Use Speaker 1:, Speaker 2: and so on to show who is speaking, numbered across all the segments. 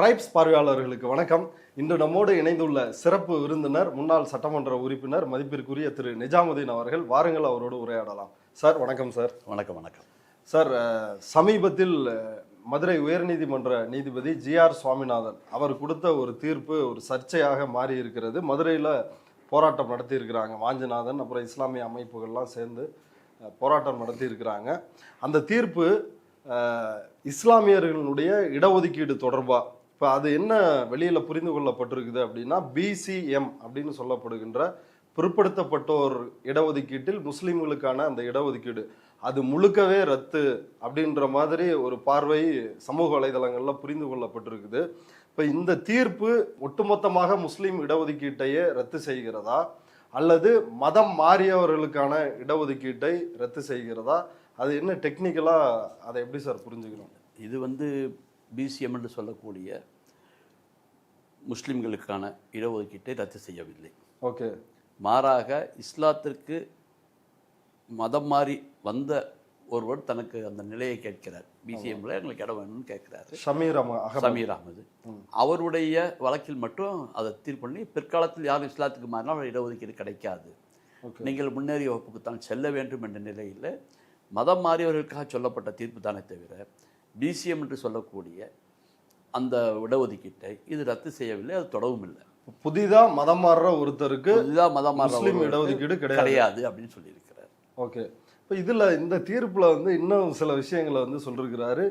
Speaker 1: Tribes பார்வையாளர்களுக்கு வணக்கம். இன்று நம்மோடு இணைந்துள்ள சிறப்பு விருந்தினர் முன்னாள் சட்டமன்ற உறுப்பினர் மதிப்பிற்குரிய திரு நிஜாமுதீன் அவர்கள். வாருங்கள், அவரோடு உரையாடலாம். சார் வணக்கம். சார்
Speaker 2: வணக்கம். வணக்கம்
Speaker 1: சார். சமீபத்தில் மதுரை உயர்நீதிமன்ற நீதிபதி ஜி.ஆர். சுவாமிநாதன் அவர் கொடுத்த ஒரு தீர்ப்பு ஒரு சர்ச்சையாக மாறி இருக்கிறது. மதுரையில் போராட்டம் நடத்தி இருக்கிறாங்க. வாஞ்சிநாதன் அப்புறம் இஸ்லாமிய அமைப்புகள்லாம் சேர்ந்து போராட்டம் நடத்தி இருக்கிறாங்க. அந்த தீர்ப்பு இஸ்லாமியர்களுடைய இடஒதுக்கீடு தொடர்பாக இப்போ அது என்ன வெளியில் புரிந்து கொள்ளப்பட்டிருக்குது அப்படின்னா, பிசிஎம் அப்படின்னு சொல்லப்படுகின்ற பிற்படுத்தப்பட்டோர் இடஒதுக்கீட்டில் முஸ்லீம்களுக்கான அந்த இடஒதுக்கீடு அது முழுக்கவே ரத்து அப்படின்ற மாதிரி ஒரு பார்வை சமூக வலைதளங்களில் புரிந்து கொள்ளப்பட்டிருக்குது. இப்போ இந்த தீர்ப்பு ஒட்டுமொத்தமாக முஸ்லீம் இடஒதுக்கீட்டையே ரத்து செய்கிறதா அல்லது மதம் மாறியவர்களுக்கான இடஒதுக்கீட்டை ரத்து செய்கிறதா? அது என்ன டெக்னிக்கலாக அதை எப்படி சார் புரிஞ்சுக்கணும்?
Speaker 2: இது பிசிஎம் என்று சொல்லக்கூடிய முஸ்லிம்களுக்கான இடஒதுக்கீட்டை ரத்து செய்யவில்லை.
Speaker 1: ஓகே.
Speaker 2: மாறாக இஸ்லாத்திற்கு மதம் மாறி வந்த ஒருவர் தனக்கு அந்த நிலையை கேட்கிறார். பிசிஎம்ல எங்களுக்கு இடம் வேணும்னு கேட்கிறாரு.
Speaker 1: ஷமீர்
Speaker 2: அகமது அவருடைய வழக்கில் மட்டும் அதை தீர்ப்பு பண்ணி, பிற்காலத்தில் யாரும் இஸ்லாத்துக்கு மாறினால் இடஒதுக்கீடு கிடைக்காது, நீங்கள் முன்னேறிய வகுப்புக்குத்தான் செல்ல வேண்டும் என்ற நிலையில் மதம் மாறியவர்களுக்காக சொல்லப்பட்ட தீர்ப்பு தானே தவிர பிசிஎம் என்று சொல்லக்கூடிய அந்த இடஒதுக்கீட்டை இது ரத்து செய்யவில்லை, அது தொடவும் இல்லை.
Speaker 1: புதிதாக மதம் மாறுற ஒருத்தருக்கு
Speaker 2: மதம் மாறுற
Speaker 1: இடஒதுக்கீடு
Speaker 2: கிடையாது அப்படின்னு சொல்லியிருக்கிறார்.
Speaker 1: ஓகே. இப்போ இதில் இந்த தீர்ப்பில் இன்னும் சில விஷயங்களை சொல்லியிருக்கிறாரு.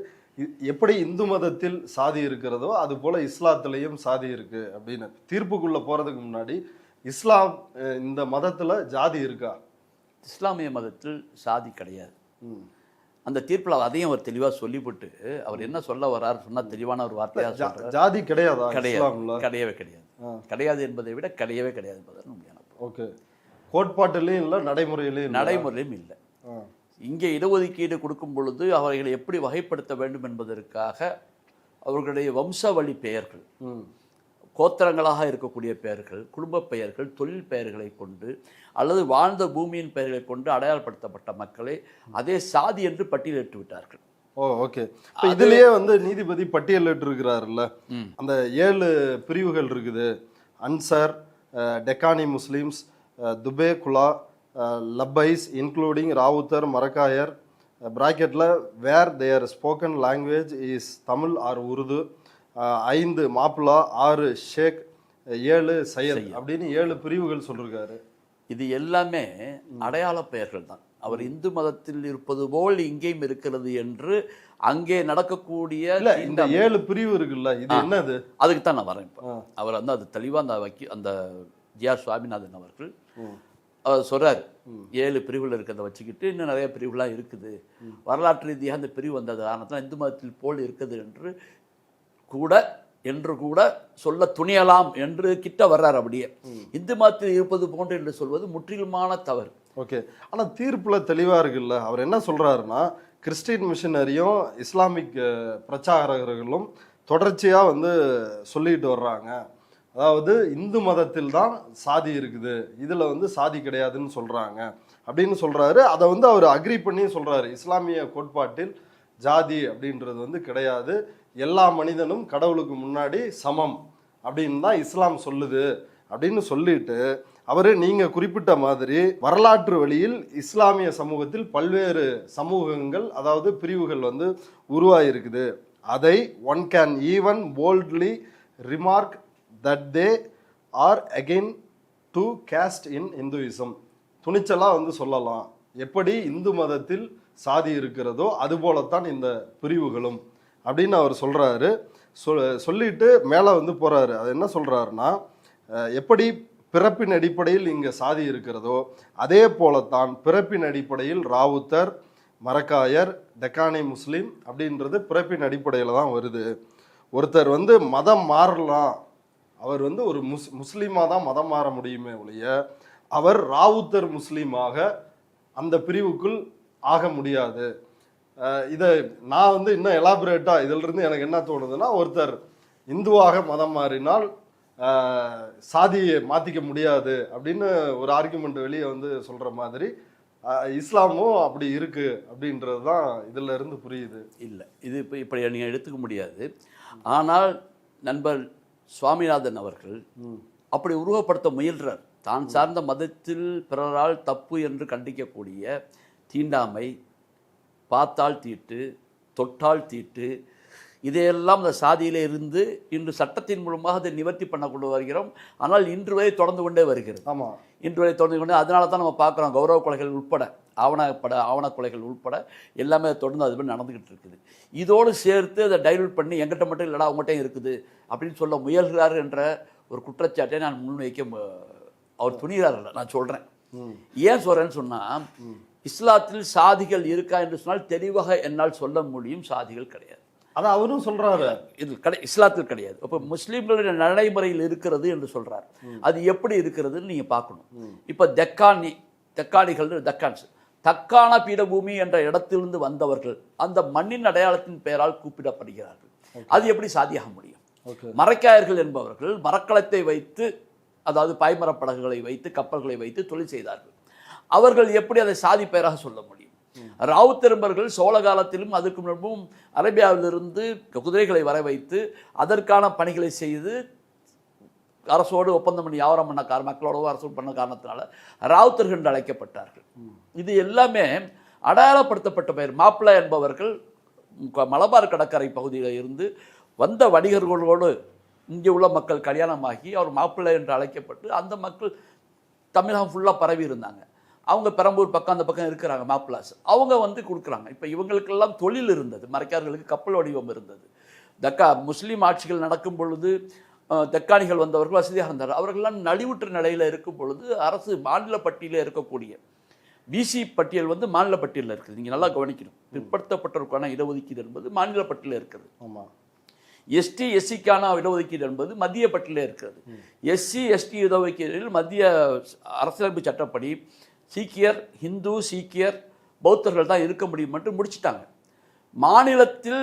Speaker 1: எப்படி இந்து மதத்தில் சாதி இருக்கிறதோ அது போல இஸ்லாத்திலையும் சாதி இருக்கு அப்படின்னு. தீர்ப்புக்குள்ளே போகிறதுக்கு முன்னாடி இஸ்லாம் இந்த மதத்தில் ஜாதி இருக்கா?
Speaker 2: இஸ்லாமிய மதத்தில் சாதி கிடையாது. அந்த தீர்ப்பில் அதையும் அவர் தெளிவாக சொல்லிவிட்டு அவர் என்ன சொல்ல வர்றாரு சொன்னால் தெளிவான ஒரு வார்த்தையாக
Speaker 1: ஜாதி கிடையாதா?
Speaker 2: கிடையவே கிடையாது. கிடையாது என்பதை விட கிடையவே கிடையாது என்பது உண்மையான.
Speaker 1: ஓகே. கோட்பாட்டிலையும் இல்லை, நடைமுறையிலையும்
Speaker 2: இல்லை. இங்கே இடஒதுக்கீடு கொடுக்கும் பொழுது அவர்களை எப்படி வகைப்படுத்த வேண்டும் என்பதற்காக அவர்களுடைய வம்சாவளி பெயர்கள், கோத்திரங்களாக இருக்கக்கூடிய பெயர்கள், குடும்ப பெயர்கள், தொழில் பெயர்களை கொண்டு அல்லது வாழ்ந்த பூமியின் பெயர்களை கொண்டு அடையாளப்படுத்தப்பட்ட மக்களை அதே சாதி என்று பட்டியலிட்டு விட்டார்கள்.
Speaker 1: ஓகே. இப்போ இதுலயே நீதிபதி பட்டியலிட்டு இருக்கிறாருல்ல, அந்த 7 பிரிவுகள் இருக்குது. அன்சர், டெக்கானி முஸ்லிம்ஸ், துபே குலா, லப்பைஸ் இன்க்ளூடிங் ராவுத்தர், மரக்காயர், பிராக்கெட்டில் where their spoken language is Tamil or Urdu, 5 Mappila, 6 Sheikh, 7 Syed அப்படின்னு 7 பிரிவுகள் சொல்லியிருக்காரு.
Speaker 2: இது எல்லாமே அடையாள பெயர்கள் தான். அவர் இந்து மதத்தில் இருப்பது போல் இங்கேயும் இருக்கிறது என்று அங்கே நடக்கக்கூடிய
Speaker 1: இந்த 7 பிரிவு இருக்குல்ல, இது என்னது?
Speaker 2: அதுக்கு தான் நான் வரேன். இப்போ அவர் அது தெளிவாக அந்த ஜி.ஆர். சுவாமிநாதன் அவர்கள் அவர் சொல்றாரு, 7 பிரிவுகள் இருக்கிறத வச்சுக்கிட்டு இன்னும் நிறைய பிரிவுலாம் இருக்குது, வரலாற்று ரீதியாக அந்த பிரிவு வந்தது காரணத்தில் இந்து மதத்தில் போல் இருக்குது என்று கூட சொல்ல துணியலாம் என்று கிட்ட வர்றார். அப்படியே இந்து மதத்தில் இருப்பது போன்று என்று சொல்வது முற்றிலுமான தவறு.
Speaker 1: ஓகே. ஆனால் தீர்ப்பில் தெளிவாக இருக்குல்ல, அவர் என்ன சொல்கிறாருன்னா, கிறிஸ்டின் மிஷனரியும் இஸ்லாமிக் பிரச்சாரகர்களும் தொடர்ச்சியாக சொல்லிட்டு வர்றாங்க. அதாவது இந்து மதத்தில் தான் சாதி இருக்குது, இதில் சாதி கிடையாதுன்னு சொல்கிறாங்க அப்படின்னு சொல்கிறாரு. அதை அவர் அக்ரி பண்ணி சொல்கிறாரு. இஸ்லாமிய கோட்பாட்டில் ஜாதி அப்படின்றது கிடையாது, எல்லா மனிதனும் கடவுளுக்கு முன்னாடி சமம் அப்படின்னு தான் இஸ்லாம் சொல்லுது அப்படின்னு சொல்லிட்டு அவர் நீங்கள் குறிப்பிட்ட மாதிரி வரலாற்று வழியில் இஸ்லாமிய சமூகத்தில் பல்வேறு சமூகங்கள் அதாவது பிரிவுகள் உருவாகிருக்குது. அதை one can even boldly remark that they are again to caste in Hinduism. துணிச்சலாக சொல்லலாம், எப்படி இந்து மதத்தில் சாதி இருக்கிறதோ அதுபோலத்தான் இந்த பிரிவுகளும் அப்படின்னு அவர் சொல்கிறாரு. சொல்லிட்டு மேலே போகிறாரு. அது என்ன சொல்கிறாருன்னா, எப்படி பிறப்பின் அடிப்படையில் இங்கே சாதி இருக்கிறதோ அதே போலத்தான் பிறப்பின் அடிப்படையில் ராவுத்தர், மரக்காயர், டெக்கானி முஸ்லீம் அப்படின்றது பிறப்பின் அடிப்படையில் தான் வருது. ஒருத்தர் மதம் மாறலாம், அவர் ஒரு முஸ்லீமாக தான் மதம் மாற முடியுமே ஒழிய அவர் ராவுத்தர் முஸ்லீமாக அந்த பிரிவுக்குள் ஆக முடியாது. இதை நான் இன்னும் எலாபரேட்டாக இதிலிருந்து எனக்கு என்ன தோணுதுன்னா, ஒருத்தர் இந்துவாக மதம் மாறினால் சாதியை மாற்றிக்க முடியாது அப்படின்னு ஒரு ஆர்குமெண்ட் வெளியே சொல்கிற மாதிரி இஸ்லாமும் அப்படி இருக்கு அப்படின்றது தான் இதில் இருந்து புரியுது.
Speaker 2: இல்லை, இது இப்போ இப்படி நீங்கள் எடுத்துக்க முடியாது. ஆனால் நண்பர் சுவாமிநாதன் அவர்கள் அப்படி உருவப்படுத்த முயல்றார். தான் சார்ந்த மதத்தில் பிறரால் தப்பு என்று கண்டிக்கக்கூடிய தீண்டாமை, பார்த்தால் தீட்டு, தொட்டால் தீட்டு, இதையெல்லாம் அந்த சாதியிலே இருந்து இன்று சட்டத்தின் மூலமாக அதை நிவர்த்தி பண்ண கொண்டு வருகிறோம். ஆனால் இன்று வரை தொடர்ந்து கொண்டே வருகிறது.
Speaker 1: ஆமாம்,
Speaker 2: இன்று வரை தொடர்ந்து கொண்டே. அதனால தான் நம்ம பார்க்குறோம், கௌரவ கொலைகள் உட்பட, ஆவண கொலைகள் உட்பட எல்லாமே தொடர்ந்து அது மாதிரி நடந்துக்கிட்டு இருக்குது. இதோடு சேர்த்து அதை டைல்யூட் பண்ணி எங்கிட்ட மட்டும் இல்லைடா அவங்ககிட்டையும் இருக்குது அப்படின்னு சொல்ல முயல்கிறார் என்ற ஒரு குற்றச்சாட்டை நான் முன்வைக்க அவர் துணிகிறார்கள். நான் சொல்கிறேன், ஏன் சொல்கிறேன்னு சொன்னால், இஸ்லாத்தில் சாதிகள் இருக்கா என்று சொன்னால் தெளிவாக என்னால் சொல்ல முடியும், சாதிகள் கிடையாது.
Speaker 1: அதான் அவரும் சொல்றாரு,
Speaker 2: இது இஸ்லாத்தில் கிடையாது. இப்போ முஸ்லீம்களுடைய நடைமுறையில் இருக்கிறது என்று சொல்றார். அது எப்படி இருக்கிறதுன்னு நீங்க பார்க்கணும். இப்போ தக்கான்ஸ் தக்கான பீடபூமி என்ற இடத்திலிருந்து வந்தவர்கள் அந்த மண்ணின் அடையாளத்தின் பெயரால் கூப்பிடப்படுகிறார்கள். அது எப்படி சாதியாக முடியும்? மரைக்காயர்கள் என்பவர்கள் மரக்கலத்தை வைத்து, அதாவது பாய்மரப் படகுகளை வைத்து, கப்பல்களை வைத்து தொழில் செய்தார்கள். அவர்கள் எப்படி அதை சாதி பெயராக சொல்ல முடியும்? ராவுத்தெரும்பர்கள் சோழ காலத்திலும் அதுக்கு முன்பும் அரேபியாவிலிருந்து குதிரைகளை வர வைத்து அதற்கான பணிகளை செய்து அரசோடு ஒப்பந்தம் பண்ணி வியாபாரம் பண்ண மக்களோட அரசோடு பண்ண காரணத்தினால ராவுத்தர்கள் என்று அழைக்கப்பட்டார்கள். இது எல்லாமே அடையாளப்படுத்தப்பட்ட பெயர். மாப்பிள்ளை என்பவர்கள் மலபார் கடற்கரை பகுதியில் இருந்து வந்த வணிகர்களோடு இங்கே உள்ள மக்கள் கல்யாணமாகி அவர் மாப்பிள்ளை என்று அழைக்கப்பட்டு அந்த மக்கள் தமிழகம் ஃபுல்லாக பரவி இருந்தாங்க. அவங்க பெரம்பூர் பக்கம் அந்த பக்கம் இருக்கிறாங்க மாப்பிள்ளாஸ், அவங்க வந்து கொடுக்குறாங்க. இப்போ இவங்களுக்கெல்லாம் தொழில் இருந்தது, மரைக்காரர்களுக்கு கப்பல் வடிவம் இருந்தது. முஸ்லீம் ஆட்சிகள் நடக்கும் பொழுது தெக்கானிகள் வந்தவர்கள் வசதியாக இருந்தார். அவர்களெல்லாம் நலிவுற்ற நிலையில் இருக்கும் பொழுது அரசு மாநில பட்டியலில் இருக்கக்கூடிய பிசி பட்டியல் வந்து மாநில பட்டியலில் இருக்குது. நீங்கள் நல்லா கவனிக்கணும், பிற்படுத்தப்பட்டவருக்கான இடஒதுக்கீடு என்பது மாநில பட்டியலில் இருக்கிறது. ஆமாம், எஸ்டி எஸ்சிக்கான இடஒதுக்கீடு என்பது மத்திய பட்டியலில் இருக்கிறது. எஸ்சி எஸ்டி இடஒதுக்கீடில் மத்திய அரசியலமைப்பு சட்டப்படி சீக்கியர், ஹிந்து, சீக்கியர், பௌத்தர்கள் தான் இருக்க முடியும் என்று முடிச்சிட்டாங்க. மாநிலத்தில்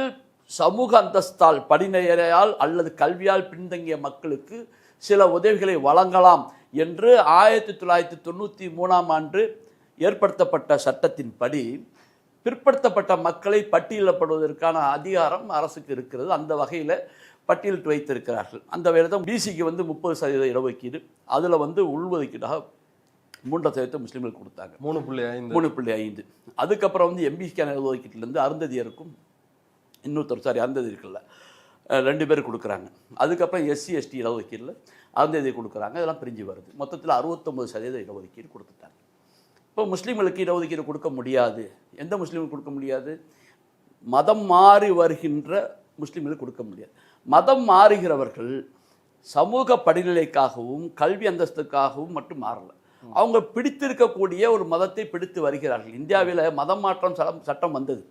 Speaker 2: சமூக அந்தஸ்தால், படிநிலையால் அல்லது கல்வியால் பின்தங்கிய மக்களுக்கு சில உதவிகளை வழங்கலாம் என்று 1993ஆம் ஆண்டு ஏற்படுத்தப்பட்ட சட்டத்தின்படி பிற்படுத்தப்பட்ட மக்களை பட்டியலிடப்படுவதற்கான அதிகாரம் அரசுக்கு இருக்கிறது. அந்த வகையில் பட்டியலிட்டு வைத்திருக்கிறார்கள். அந்த வகையில் தான் பிசிக்கு வந்து 30% இடஒதுக்கீடு, அதில் வந்து உள்ஒதுக்கீடாக 3% முஸ்லீம்கள் கொடுத்தாங்க, 3.5. அதுக்கப்புறம் வந்து எம்பிசிக்கான இடஒதுக்கீட்டிலேருந்து அருந்ததியருக்கும் அருந்ததி இருக்குல்ல 2 பேர் கொடுக்குறாங்க. அதுக்கப்புறம் எஸ்சி எஸ்டி இடஒதுக்கீடில் அருந்ததி கொடுக்குறாங்க. இதெல்லாம் பிரிஞ்சு வருது. மொத்தத்தில் 69% இடஒதுக்கீடு கொடுத்துட்டாங்க. இப்போ முஸ்லீம்களுக்கு இடஒதுக்கீடு கொடுக்க முடியாது. எந்த முஸ்லீம்களுக்கு கொடுக்க முடியாது? மதம் மாறி வருகின்ற முஸ்லீம்களுக்கு கொடுக்க முடியாது. மதம் மாறுகிறவர்கள் சமூக படிநிலைக்காகவும் கல்வி அந்தஸ்துக்காகவும் மட்டும் மாறல, அவங்க பிடித்திருக்கக்கூடிய ஒரு மதத்தை பிடித்து வருகிறார்கள். இந்தியாவில் மதம் மாற்றம் சட்டம் வந்தது.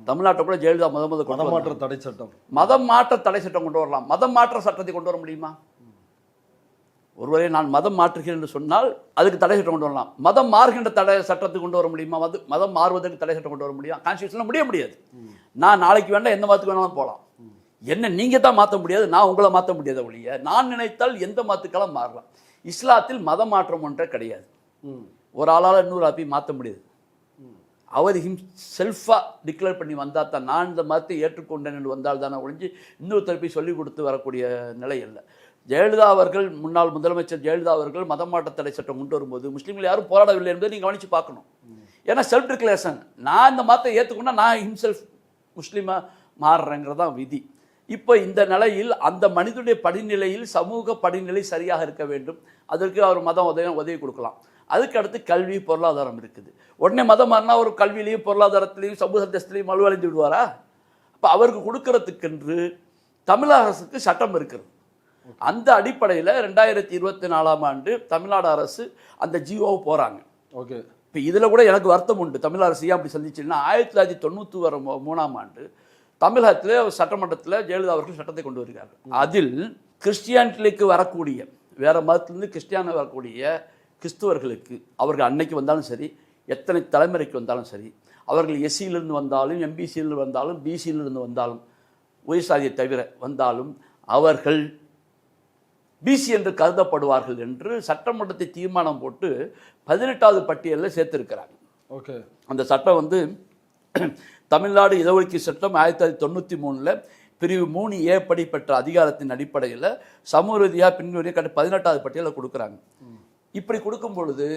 Speaker 2: தமிழ்நாட்டை கூட ஜெயலலிதா மதம் மாற்ற தடை சட்டம், மதம் மாற்ற தடை சட்டம் கொண்டு வரலாம். மதம் மாற்ற சட்டத்தை கொண்டு வர முடியுமா? ஒருவரை நான் மதம் மாற்றுகிறேன் என்று சொன்னால் அதுக்கு தடை சட்டம் கொண்டு வரலாம். மதம் மாறுகின்ற தடை சட்டத்தை கொண்டு வர முடியுமா? மதம் மாறுவதற்கு தடை சட்டம் கொண்டு வர முடியும்? கான்ஸ்டியூஷனில் முடியாது. நான் நாளைக்கு வேண்டாம் எந்த மதத்துக்கு வேணாலும் போகலாம். என்ன நீங்கள் தான் மாற்ற முடியாது, நான் உங்களை மாற்ற முடியாத ஒழிய நான் நினைத்தால் எந்த மதத்துக்கெல்லாம் மாறலாம். இஸ்லாத்தில் மத மாற்றம் ஒன்றே கிடையாது. ஒரு ஆளால் இன்னொரு ஆப்பி மாற்ற முடியாது. அவர் செல்ஃபாக டிக்ளேர் பண்ணி வந்தால் தான், நான் இந்த மதத்தை ஏற்றுக்கொண்டேன் என்று வந்தால் தானே ஒழிஞ்சு இன்னொரு தரப்பை சொல்லிக் கொடுத்து வரக்கூடிய நிலை இல்லை. ஜெயலலிதா அவர்கள், முன்னாள் முதலமைச்சர் ஜெயலலிதா அவர்கள் மதம் மாற்ற தடை சட்டம் கொண்டு வரும்போது முஸ்லீம்கள் யாரும் போராடவில்லை என்பதை நீங்கள் கவனித்து பார்க்கணும். ஏன்னா செல்ஃப் டிக்ளரேஷன், நான் இந்த மதத்தை ஏற்றுக்கொண்டா நான் ஹிம்செல்ஃப் முஸ்லீமாக மாறுறேங்கிறதான் விதி. இப்போ இந்த நிலையில் அந்த மனிதனுடைய படிநிலையில் சமூக படிநிலை சரியாக இருக்க வேண்டும். அதற்கு அவர் மதம் உதவி கொடுக்கலாம். அதுக்கு அடுத்து கல்வி, பொருளாதாரம் இருக்குது. உடனே மதம் மாறினா ஒரு கல்வியிலையும் பொருளாதாரத்திலையும் சமூக அந்தஸ்திலையும் மழுவடைந்து விடுவாரா? அப்போ அவருக்கு கொடுக்கறதுக்கென்று தமிழக அரசுக்கு சட்டம் இருக்கிறது. அந்த அடிப்படையில் 2024ஆம் ஆண்டு தமிழ்நாடு அரசு அந்த ஜிஓவை போகிறாங்க. ஓகே, இப்போ இதில் கூட எனக்கு வருத்தம் உண்டு. தமிழ் அரசு ஏன் அப்படி சந்திச்சுன்னா, 1993ஆம் ஆண்டு தமிழகத்தில் சட்டமன்றத்தில் ஜெயலலிதா அவர்கள் சட்டத்தை கொண்டு வருகிறார்கள். அதில் கிறிஸ்டியானிட்டிக்கு வரக்கூடிய, வேறு மதத்திலிருந்து கிறிஸ்டியான வரக்கூடிய கிறிஸ்துவர்களுக்கு, அவர்கள் அன்னைக்கு வந்தாலும் சரி, எத்தனை தலைமுறைக்கு வந்தாலும் சரி, அவர்கள் எஸ்சியிலிருந்து வந்தாலும், எம்பிசியிலிருந்து வந்தாலும், பிசியிலிருந்து வந்தாலும், உயர் சாதியை தவிர வந்தாலும் அவர்கள் பிசி என்று கருதப்படுவார்கள் என்று சட்டமன்றத்தை தீர்மானம் போட்டு 18வது பட்டியலில் சேர்த்திருக்கிறாங்க. ஓகே, அந்த சட்டம் வந்து தமிழ்நாடு இடஒதுக்கீடு சட்டம் 1993 பிரிவு 3A படி பெற்ற அதிகாரத்தின் அடிப்படையில் சமூக ரீதியாக பின்வரிய 18வது பட்டியலில் கொடுக்குறாங்க. இப்படி கொடுக்கும் பொழுது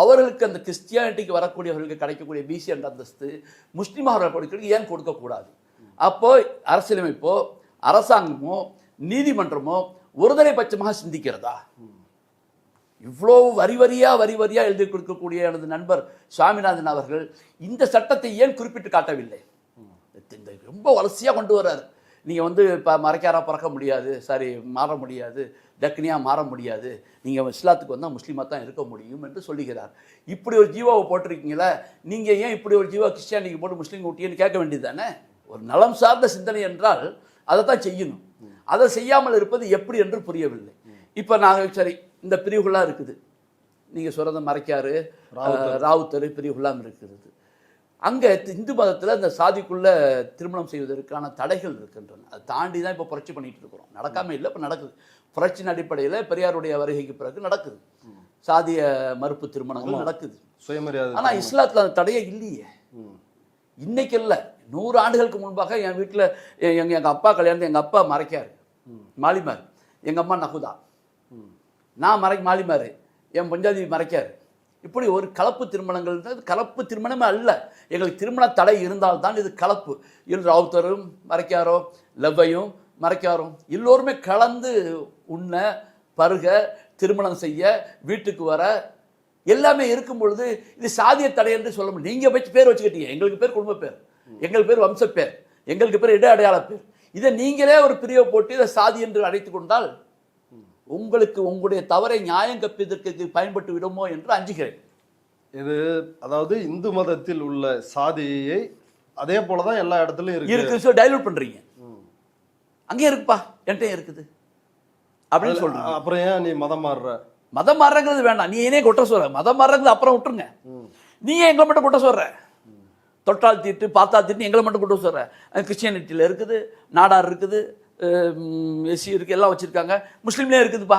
Speaker 2: அவர்களுக்கு அந்த கிறிஸ்டியானிட்டிக்கு வரக்கூடியவர்களுக்கு கிடைக்கக்கூடிய பிசி என்ற அந்தஸ்து முஸ்லீம் அவர்களுக்கு ஏன் கொடுக்கக்கூடாது? அப்போ அரசியலமைப்போ அரசாங்கமோ நீதிமன்றமோ ஒருதலை பட்சமாக சிந்திக்கிறதா? இவ்வளோ வரி வரியா எழுதி கொடுக்கக்கூடிய எனது நண்பர் சுவாமிநாதன் அவர்கள் இந்த சட்டத்தை ஏன் குறிப்பிட்டு காட்டவில்லை? இந்த ரொம்ப வரிசையாக கொண்டு வர்றாரு. நீங்கள் வந்து இப்போ மறைக்காரா பிறக்க முடியாது, சாரி மாற முடியாது, டக்னியாக மாற முடியாது, நீங்கள் இஸ்லாத்துக்கு வந்தால் முஸ்லீமாக தான் இருக்க முடியும் என்று சொல்லுகிறார். இப்படி ஒரு ஜீவாவை போட்டிருக்கீங்களா, நீங்கள் ஏன் இப்படி ஒரு ஜீவா கிறிஸ்டியானிக்கு போட்டு முஸ்லீம் ஊட்டியன்னு கேட்க வேண்டியது தானே? ஒரு நலம் சார்ந்த சிந்தனை என்றால் அதை தான் செய்யணும். அதை செய்யாமல் இருப்பது எப்படி என்று புரியவில்லை. இப்போ நாங்கள் சரி இந்த பிரிவுகளாக இருக்குது, நீங்கள் சொல்கிறத மறைக்காரு ராவுத்தர் பிரிவுகளாக இருக்கிறது. அங்கே இந்து மதத்தில் இந்த சாதிக்குள்ளே திருமணம் செய்வதற்கான தடைகள் இருக்கின்றன. அதை தாண்டி தான் இப்போ புரட்சி பண்ணிகிட்டு இருக்கிறோம். நடக்காமல் இல்லை, இப்போ நடக்குது. புரட்சியின் அடிப்படையில் பெரியாருடைய வருகைக்கு பிறகு நடக்குது, சாதிய மறுப்பு திருமணங்கள் நடக்குது, சுயமரியாதை. ஆனால் இஸ்லாத்தில் அந்த தடையே இல்லையே. இன்னைக்கு இல்லை, 100 ஆண்டுகளுக்கு முன்பாக என் வீட்டில் எங்கள் அப்பா கல்யாணத்தை எங்கள் அப்பா மறைக்காரு, மாலிமார், எங்கள் அம்மா நகுதா, நான் மாலிமார், என் பஞ்சாதி மறைக்காரு. இப்படி ஒரு கலப்பு திருமணங்கள், கலப்பு திருமணமே அல்ல, எங்களுக்கு திருமண தடை இருந்தால்தான் இது கலப்பு. இதில் ராவுத்தரும் மறைக்காரோ, லவ்வையும் மறைக்காரோ, எல்லோருமே கலந்து உண்ண பருக திருமணம் செய்ய வீட்டுக்கு வர எல்லாமே இருக்கும் பொழுது இது சாதிய தடை என்று சொல்ல முடியும். நீங்கள் பேர் வச்சுக்கிட்டீங்க, எங்களுக்கு பேர் குடும்ப பேர், எங்களுக்கு பேர் வம்ச பேர், எங்களுக்கு பேர் இட அடையாள பேர். இதை நீங்களே ஒரு பிரிவை போட்டு இதை சாதி என்று அழைத்து கொண்டால் உங்களுக்கு உங்களுடைய தவறை நியாயம் கற்பிதற்கு இது பயன்பட்டு விடுமோ என்று அஞ்சுகிறேன்.
Speaker 1: இது அதாவது இந்து மதத்தில் உள்ள சாதியை அதே போலதான் எல்லா இடத்துலயும் இருக்கு,
Speaker 2: டைலூட் பண்றீங்க. அங்கே இருக்குப்பா, என்கிட்ட இருக்குது அப்படின்னு சொல்றேன்.
Speaker 1: அப்புறம் ஏன் நீ மதம் மாறுற?
Speaker 2: மதம் மாறுறது வேண்டாம், நீ ஏனே கொட்ட சொல்ற. மதம் மாறுறது அப்புறம் விட்டுருங்க, நீ ஏன் எங்களை மட்டும் கொட்ட சொல்ற? தொட்டால் தீட்டு பார்த்தா தீட்டு எங்களை மட்டும் கொட்ட சொல்ற. கிறிஸ்டியானிட்டியில் இருக்குது, நாடார் இருக்குது, எஸ்சி இருக்குது, எல்லாம் வச்சுருக்காங்க, முஸ்லீம்லேயே இருக்குதுப்பா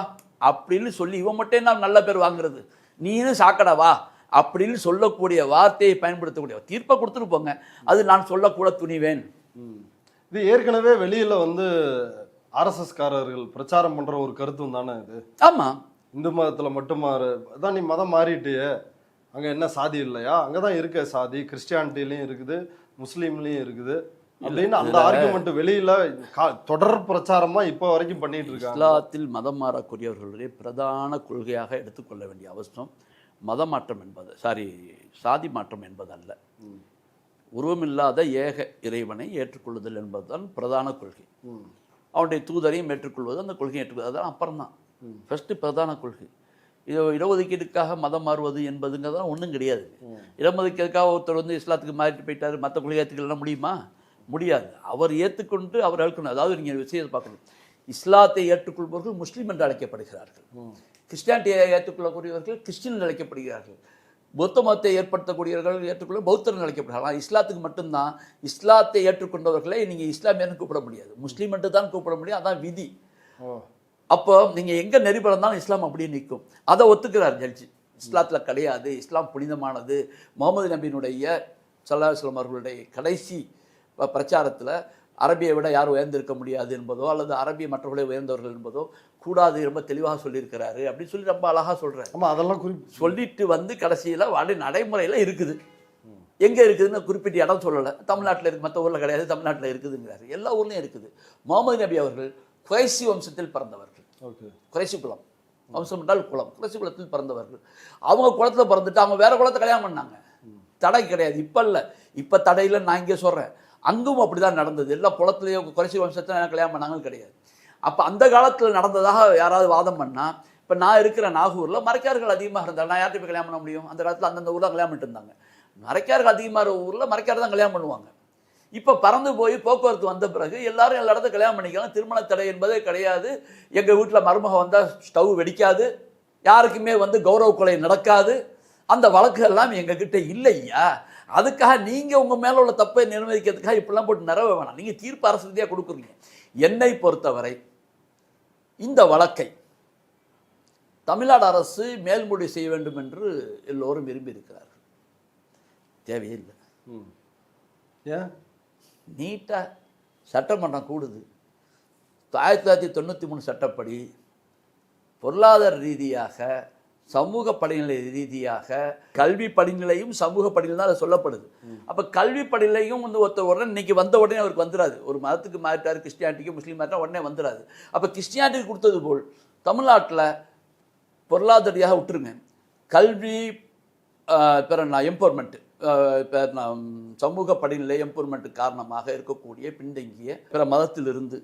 Speaker 2: அப்படின்னு சொல்லி இவன் மட்டும் என்ன நல்ல பேர் வாங்குறது? நீனு சாக்கடாவா அப்படின்னு சொல்லக்கூடிய வார்த்தையை பயன்படுத்தக்கூடிய தீர்ப்பை கொடுத்துட்டு போங்க. அது நான் சொல்லக்கூட துணிவேன்.
Speaker 1: இது ஏற்கனவே வெளியில் வந்து ஆர்எஸ்எஸ்காரர்கள் பிரச்சாரம் பண்ணுற ஒரு கருத்தும் தானே இது.
Speaker 2: ஆமாம்,
Speaker 1: இந்து மதத்தில் மட்டும் அதான் நீ மதம் மாறிட்டியே, அங்கே என்ன சாதி இல்லையா? அங்கே தான் இருக்க சாதி, கிறிஸ்டியானிட்டிலையும் இருக்குது, முஸ்லீம்லேயும் இருக்குது அப்படின்னு அந்த ஆர்குமெண்ட் வெளியில தொடர் பிரச்சாரமா இப்போ வரைக்கும் பண்ணிட்டு இருக்காங்க.
Speaker 2: இஸ்லாத்தில் மதம் மாறக்கூடியவர்களுடைய பிரதான கொள்கையாக எடுத்துக்கொள்ள வேண்டிய அவசியம் மத மாற்றம் என்பது, சாதி மாற்றம் என்பது அல்ல. உருவமில்லாத ஏக இறைவனை ஏற்றுக்கொள்ளுதல் என்பதுதான் பிரதான கொள்கை. அவனுடைய தூதரையும் ஏற்றுக்கொள்வது, அந்த கொள்கையை ஏற்றுக்கொள்வது, அதெல்லாம் அப்புறம் தான். ஃபர்ஸ்ட் பிரதான கொள்கை. இது இடஒதுக்கீடுக்காக மதம் மாறுவது என்பதுங்கிறதெல்லாம் ஒன்றும் கிடையாது. இடஒதுக்கீடுக்காக ஒருத்தர் வந்து இஸ்லாத்துக்கு மாறிட்டு போயிட்டாரு, மற்ற கொள்கை ஏற்றுக்கலாம் முடியுமா? முடியாது. அவர் ஏற்றுக்கொண்டு அவர் அழைக்கணும். அதாவது நீங்கள் விஷயத்தை பார்க்கணும், இஸ்லாத்தை ஏற்றுக்கொள்பவர்கள் முஸ்லீம் என்று அழைக்கப்படுகிறார்கள், கிறிஸ்டியானிட்டியை ஏற்றுக்கொள்ளக்கூடியவர்கள் கிறிஸ்டின் என்று அழைக்கப்படுகிறார்கள், பௌத்த மதத்தை ஏற்படுத்தக்கூடியவர்கள் ஏற்றுக்கொள்ள பௌத்தர் அழைக்கப்படுகிறார்கள். ஆனால் இஸ்லாத்துக்கு மட்டும்தான் இஸ்லாத்தை ஏற்றுக்கொண்டவர்களை நீங்கள் இஸ்லாமியர்னு கூப்பிட முடியாது, முஸ்லீம் என்று தான் கூப்பிட முடியும். அதான் விதி. அப்போ நீங்கள் எங்கே நெறி பிறந்தாலும் இஸ்லாம் அப்படியே நிற்கும். அதை ஒத்துக்கிறார் ஜட்ஜி. இஸ்லாத்தில் கிடையாது, இஸ்லாம் புனிதமானது, முகமது நபியினுடைய ஸல்லல்லாஹு அலைஹி வஸல்லம் அவர்களுடைய கடைசி பிரச்சாரத்தில் அரபியை விட யாரும் உயர்ந்திருக்க முடியாது என்பதோ அல்லது அரபிய மற்றவர்களை உயர்ந்தவர்கள் என்பதோ கூடாது, ரொம்ப தெளிவாக சொல்லியிருக்கிறாரு அப்படின்னு சொல்லி ரொம்ப அழகாக சொல்கிறார்.
Speaker 1: அதெல்லாம்
Speaker 2: சொல்லிட்டு வந்து கடைசியில் நடைமுறையில் இருக்குது. எங்கே இருக்குதுன்னு குறிப்பிட்ட இடம் சொல்லலை. தமிழ்நாட்டில் இருக்குது, மற்ற ஊரில் கிடையாது, தமிழ்நாட்டில் இருக்குதுங்கிறாரு. எல்லா ஊர்லேயும் இருக்குது. முகமது நபி அவர்கள் குறைசி வம்சத்தில் பிறந்தவர்கள். குறைசி குலம், வம்சம் என்றால் குலம், குறைசி குலத்தில் பிறந்தவர்கள். அவங்க குளத்தில் பிறந்துட்டு அவங்க வேற குலத்தை கல்யாணம் பண்ணாங்க. தடை கிடையாது, இப்போ இல்லை. இப்போ தடையில் நான் இங்கே சொல்கிறேன், அங்கும் அப்படி தான் நடந்தது. எல்லா குளத்துலேயோ குறைசி வம்சத்தில் கல்யாணம் பண்ணாங்கன்னு கிடையாது. அப்போ அந்த காலத்தில் நடந்ததாக யாராவது வாதம் பண்ணால், இப்போ நான் இருக்கிற நாகூரில் மறைக்கார்கள் அதிகமாக இருந்தால் நான் யார்கிட்ட போய் கல்யாணம் பண்ண முடியும்? அந்த காலத்தில் அந்தந்த ஊரில் கல்யாணம் பண்ணிட்டு இருந்தாங்க. மறைக்கார்கள் அதிகமாக ஊரில் மறைக்கார் தான் கல்யாணம் பண்ணுவாங்க. இப்போ பறந்து போய் போக்குவரத்து வந்த பிறகு எல்லாரும் எல்லா இடத்துல கல்யாணம் பண்ணிக்கலாம். திருமண தடை என்பதே கிடையாது. எங்கள் வீட்டில் மருமக வந்தால் ஸ்டவ் வெடிக்காது, யாருக்குமே வந்து கௌரவ கொலை நடக்காது. அந்த வழக்குகள்லாம் எங்ககிட்ட இல்லையா? அதுக்காக நீங்கள் உங்கள் மேலே உள்ள தப்பை நிர்வகிக்கிறதுக்காக இப்படிலாம் போட்டு நிறவ வேணாம். நீங்கள் தீர்ப்பு அரசு ரீதியாக கொடுக்குறீங்க. என்னை பொறுத்தவரை இந்த வழக்கை தமிழ்நாடு அரசு மேல்முடி செய்ய வேண்டும் என்று எல்லோரும் விரும்பி இருக்கிறார்கள். தேவையே இல்லை.
Speaker 1: ஏன்?
Speaker 2: நீட்டாக சட்டமன்றம் கூடுது. 1993 சட்டப்படி பொருளாதார ரீதியாக, சமூக படிநிலை ரீதியாக, கல்வி படிநிலையும் சமூக படிநிலை தான் அது சொல்லப்படுது. அப்போ கல்வி படிநிலையும் வந்து ஒருத்தர் உடனே இன்னைக்கு வந்த உடனே அவருக்கு வந்துடாது. ஒரு மதத்துக்கு மாறிட்டார், கிறிஸ்டியானிட்டிக்கு முஸ்லீம் மாறிட்டா உடனே வந்துடாது. அப்போ கிறிஸ்டியானிட்டிக்கு கொடுத்தது போல் தமிழ்நாட்டில் பொருளாதாரியாக விட்டுருங்க, கல்வி எம்பவர்மெண்ட்டு, சமூக படிநிலை எம்பவர்மெண்ட் காரணமாக இருக்கக்கூடிய பின்தங்கிய பிற மதத்திலிருந்து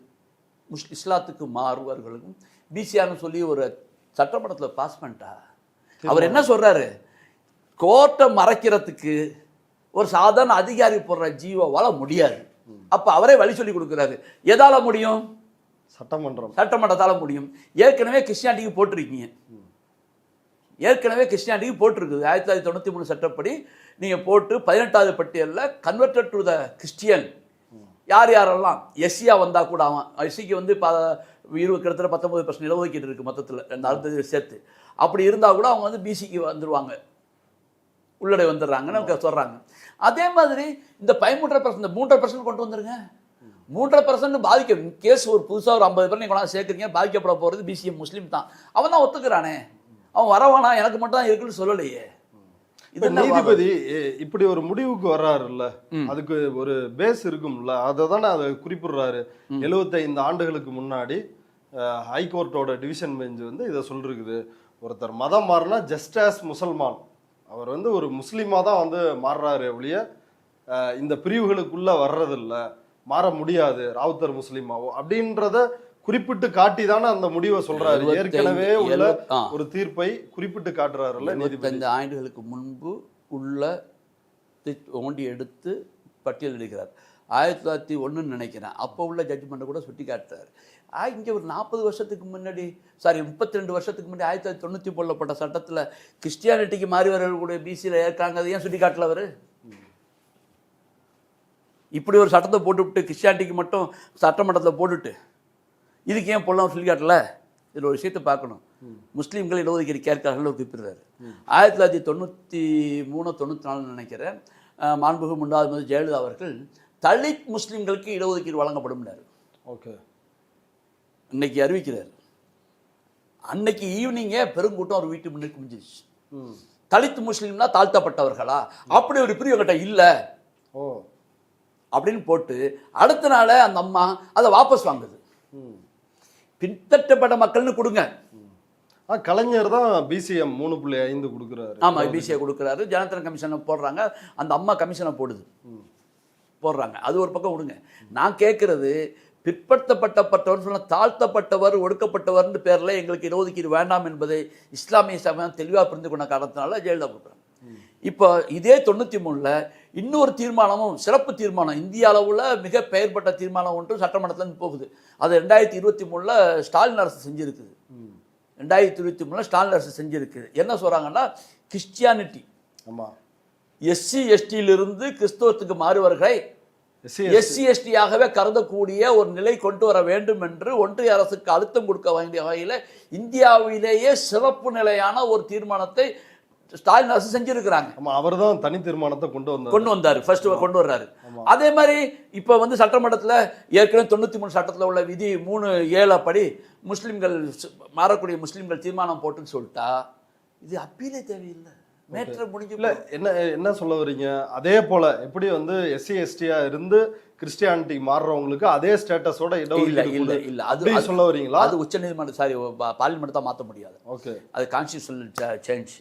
Speaker 2: இஸ்லாத்துக்கு மாறுவர்களுக்கும் பிசிஆர்னு சொல்லி ஒரு சட்டமன்றத்தில் பாஸ் பண்ணிட்டா. அவர் என்ன சொல்றாரு, கோர்ட்டை மறைக்கிறதுக்கு ஒரு சாதாரண அதிகாரி போடுற ஜீவோவால முடியாது. அப்ப அவரே வழி சொல்லி கொடுக்குறாரு. எதால முடியும்? சட்டமன்றத்தால முடியும். ஏற்கனவே கிறிஸ்டியானிட்டிக்கு போட்டிருக்கீங்க, ஏற்கனவே கிறிஸ்டியானிட்டிக்கு போட்டிருக்குது. 1993 சட்டப்படி நீங்க போட்டு 18வது பட்டியலில் கன்வெர்டட் டு த கிறிஸ்டியன் யார் யாரெல்லாம் எஸ்சியா வந்தா கூட, அவன் எஸ்சிக்கு வந்து கிட்டத்தட்ட 19% இடஒதுக்கீடு இருக்கு மொத்தத்தில், 2 சேர்த்து. அப்படி இருந்தா கூட அவங்க வந்து பிசிக்கு வந்துருவாங்க, உள்ளடை வந்துடுறாங்கன்னு சொல்றாங்க. அதே மாதிரி இந்த 13% 3% கொண்டு வந்துருங்க. 3% பாதிக்க கேஸ் ஒரு புதுசாக ஒரு 50 பேர் நீங்க சேர்க்குறீங்க, பாதிக்கப்பட போறது பிசிஎம் முஸ்லீம் தான். அவன் தான் ஒத்துக்கிறானே, அவன் வரவானா, எனக்கு மட்டும் தான் இருக்குன்னு சொல்லலையே.
Speaker 1: நீதிபதி இப்படி ஒரு முடிவுக்கு வர்றாருல்ல, அதுக்கு ஒரு பேஸ் இருக்கும்ல, அதை தானே அதை குறிப்பிடுறாரு. 75 ஆண்டுகளுக்கு முன்னாடி ஹைகோர்ட்டோட டிவிஷன் பெஞ்ச் வந்து இதை சொல்லிருக்குது. ஒருத்தர் மதம் மாறினா ஜஸ்ட் ஆஸ் முசல்மான், அவர் வந்து ஒரு முஸ்லீமா தான் வந்து மாறுறாரு ஒழிய இந்த பிரிவுகளுக்குள்ள வர்றதில்ல, மாற முடியாது ராவுத்தர் முஸ்லீமாவோ அப்படின்றத குறிப்பிட்டு காட்டி தானே அந்த முடிவை சொல்றாரு. ஏற்கனவே உள்ள ஒரு தீர்ப்பை குறிப்பிட்டு காட்டுறாருல்ல நீதிபதி.
Speaker 2: 25 ஆண்டுகளுக்கு முன்பு உள்ள ஓண்டி எடுத்து பட்டியல் எடுக்கிறார். 1901 நினைக்கிறேன், அப்போ உள்ள ஜட்ஜ்மெண்ட்டை கூட சுட்டி காட்டுறாரு. இங்கே ஒரு 40 வருஷத்துக்கு முன்னாடி, 32 வருஷத்துக்கு முன்னாடி 1990 போடப்பட்ட சட்டத்தில் கிறிஸ்டியானிட்டிக்கு மாறிவர்களுடைய பிசியில் ஏற்காங்க, அதை ஏன் சுட்டி காட்டல அவர்? இப்படி ஒரு சட்டத்தை போட்டுவிட்டு கிறிஸ்டியானிட்டிக்கு மட்டும் சட்டமன்றத்தில் போட்டுட்டு இதுக்கு ஏன் போடலாம் சொல்லி காட்டல? இதில் ஒரு விஷயத்தை பார்க்கணும். முஸ்லீம்கள் இடஒதுக்கீடு கேட்கிறார்கள் குறிப்பிடுறாரு. 1993 94 நினைக்கிறேன், மாண்புமிகு முன்னாள் முதல்வர் ஜெயலலிதா அவர்கள் தலித் முஸ்லீம்களுக்கு இடஒதுக்கீடு வழங்கப்படும்.
Speaker 1: ஓகே,
Speaker 2: இன்னைக்கு அறிவிக்கிறார். அன்னைக்கு ஈவினிங்கே பெருங்கூட்டம் ஒரு வீட்டு முன்னுக்கு முடிஞ்சிருச்சு. தலித் முஸ்லீம்னா தாழ்த்தப்பட்டவர்களா, அப்படி ஒரு பிரிவு கட்ட இல்லை அப்படின்னு போட்டு அடுத்த நாள் அந்த அம்மா அதை வாபஸ் வாங்குது. பின்தட்டப்பட்ட மக்கள்னு கொடுங்க.
Speaker 1: கலைஞர் தான் பிசிஎம் 3.5 கொடுக்குறாரு.
Speaker 2: ஆமா, பிசிஏ கொடுக்குறாரு. ஜனத்தன கமிஷனை போடுறாங்க, அந்த அம்மா கமிஷனை போடுறாங்க. அது ஒரு பக்கம் விடுங்க. நான் கேட்கறது, பிற்படுத்தப்பட்டவர் சொன்ன தாழ்த்தப்பட்டவர் ஒடுக்கப்பட்டவர்னு பேரில் எங்களுக்கு இடஒதுக்கீடு வேண்டாம் என்பதை இஸ்லாமிய சமயம் தெளிவாக புரிந்து கொண்ட காரணத்தினால ஜெயலலிதா கொடுக்குறாங்க. இப்போ இதே 93ல் இன்னொரு தீர்மானமும், சிறப்பு தீர்மானம், இந்திய அளவில் மிக பெயர் பெற்ற தீர்மானம் ஒன்று சட்டமன்றத்துலேருந்து போகுது. அது 2023 ஸ்டாலின் அரசு செஞ்சுருக்குது. 2023 ஸ்டாலின் அரசு செஞ்சுருக்குது. என்ன சொல்கிறாங்கன்னா, கிறிஸ்டியானிட்டி எஸ்சி எஸ்டியிலிருந்து கிறிஸ்தவத்துக்கு மாறுவர்களை எஸ்சி எஸ்டியாகவே கருதக்கூடிய ஒரு நிலை கொண்டு வர வேண்டும் என்று ஒன்றிய அரசுக்கு அழுத்தம் கொடுக்க வேண்டிய வகையில் இந்தியாவிலேயே சிறப்பு நிலையான ஒரு தீர்மானத்தை ஸ்டாலின் அரசு செஞ்சிருக்கிறாங்க.
Speaker 1: அவர் தான் தனி தீர்மானத்தை கொண்டு வந்தார்,
Speaker 2: ஃபர்ஸ்ட் கொண்டு வர்றாரு. அதே மாதிரி இப்போ வந்து சட்டமன்றத்தில் ஏற்கனவே 93 சட்டத்தில் உள்ள விதி 3(7) படி முஸ்லீம்கள் மாறக்கூடிய முஸ்லீம்கள் தீர்மானம் போட்டுன்னு சொல்லிட்டா இது அப்பீலே தேவையில்லை, மேட்ரு முடிஞ்சு.
Speaker 1: இல்லை, என்ன சொல்ல வரீங்க? அதே போல எப்படி வந்து எஸ்சி எஸ்டியா இருந்து கிறிஸ்டியானிட்டி மாறுறவங்களுக்கு அதே ஸ்டேட்டஸோட
Speaker 2: இல்ல அது
Speaker 1: சொல்ல வரீங்களா?
Speaker 2: அது உச்சநீதிமன்றம் பார்லிமெண்ட் தான் மாற்ற முடியாது.
Speaker 1: ஓகே,
Speaker 2: அது கான்ஸ்டியூஷனல் சேஞ்ச்.